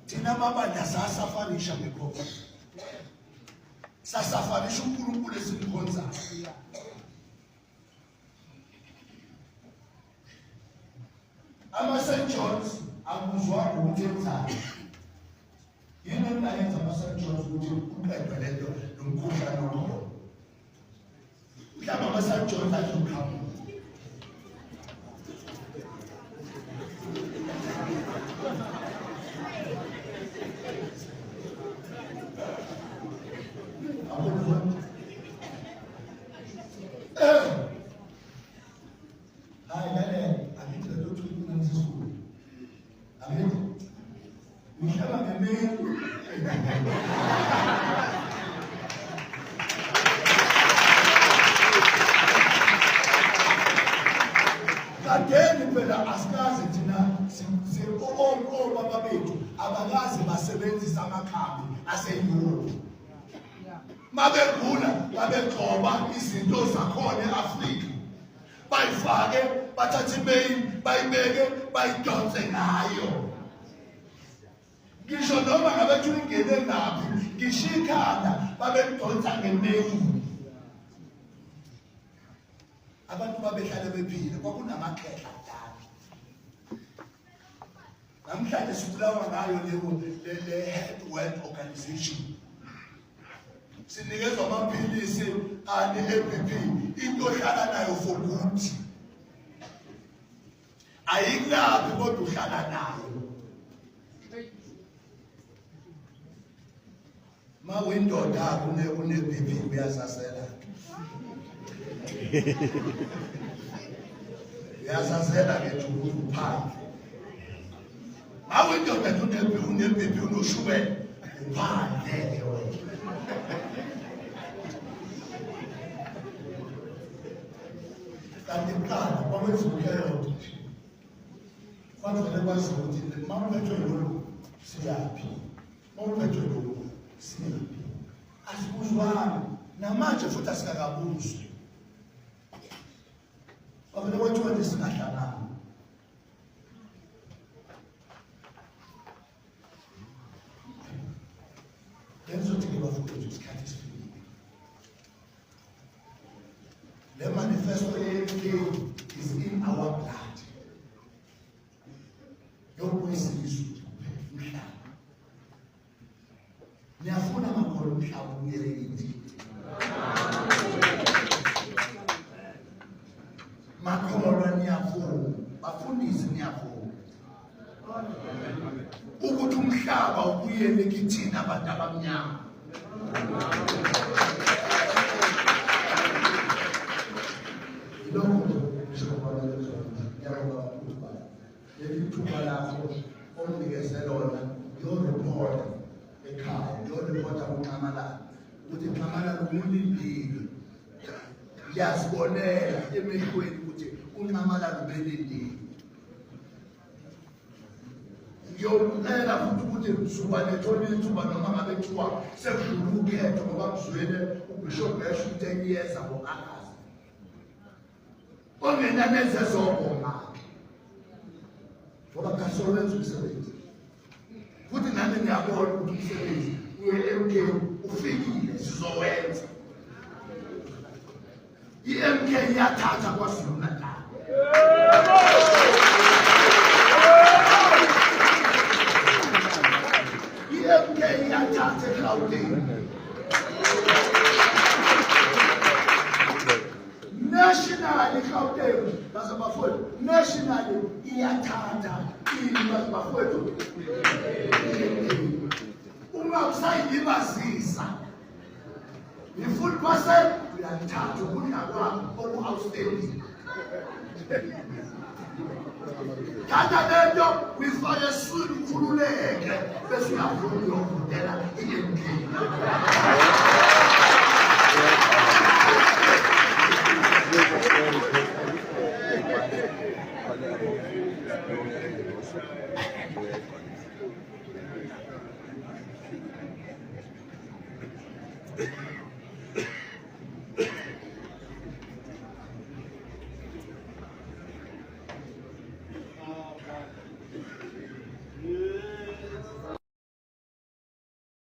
thina mabandla sasafarisha ngekhona sasafarisha uNkulunkulu esimkhonzayo ama-St. John's akuzwa ukuthi enzani yini engayenza ama-St. John's ukuthi uqedwe lento nomkhuhlane okhona mhlawumbe ama-St. John's azokhamba obaba bethu abakazi basebenzisa amakhambi aseYurophu mabegula babegcoba izinto zakhona eAfrika bayifake bathathe imayini bayibeke bayidonse ngayo ngisho noma ngabe ingene ngaphi ngisho ikhanda babedonsa ngemayini abantu babehlala bephila kwakunamakhehla namhlanje sibulawa ngayo le Health World Organization sinikezwa amaphilisi ane-APP into ohlala nayo for good ayikulaphi kodwa uhlala nayo ma windoda une-BP uyazazela uyazazela ngethukuthi uphandle awindoda une-BP unoshukela uphandle kanti kuqala kwabezimkhelo kufanele kwazi ukuthi ma uphethwe lolu siyaphi ma uphethwe lolu siyaphi asibuzwani namanje futhi asikakabuzwi kwavele kwathiwa nje singahlangani Benzothi ke bafowethu isikhathi sifikile. Le manifesto ye-AFK is in our blood. Yokuyisizwe umhlaba. Niyafuna makhono umhlaba uyele kithi. Makhono niyafuna, bafundisi niyafuna. Ukuthi umhlaba ubuyele kithina abantu abamnyama lokho ithuba lakho omnikeze lona yoreport ekhaya yoreport kuncamalala ukuthi ncamalala umlindile yazibonela emehlweni ukuthi uncamalala ubelindile ngiyomela futhi ukuthi suba nethola ithuba noma ngabe kuthiwa sekudlula ukhetho ngoba kuzwele uBishop Bash ukuthi eyeza ngo-August ongena nezezobonga ngoba kasolenza umsebenzi futhi nami ngiyabona ukuthi umsebenzi uye-MK ufikile sizowenza i-MK iyathatha kwaZulu Natal i-MK iyathatha eGauteng nationally Gauteng basabafowethu nationally iyathatha ini basabafowethu uma usayibazisa i-full percent uyathatha ukudla kwakho oku-outstanding thatha lento uyifake eswini ukhululeke bese uyavuna uyovutela i-MK Gracias.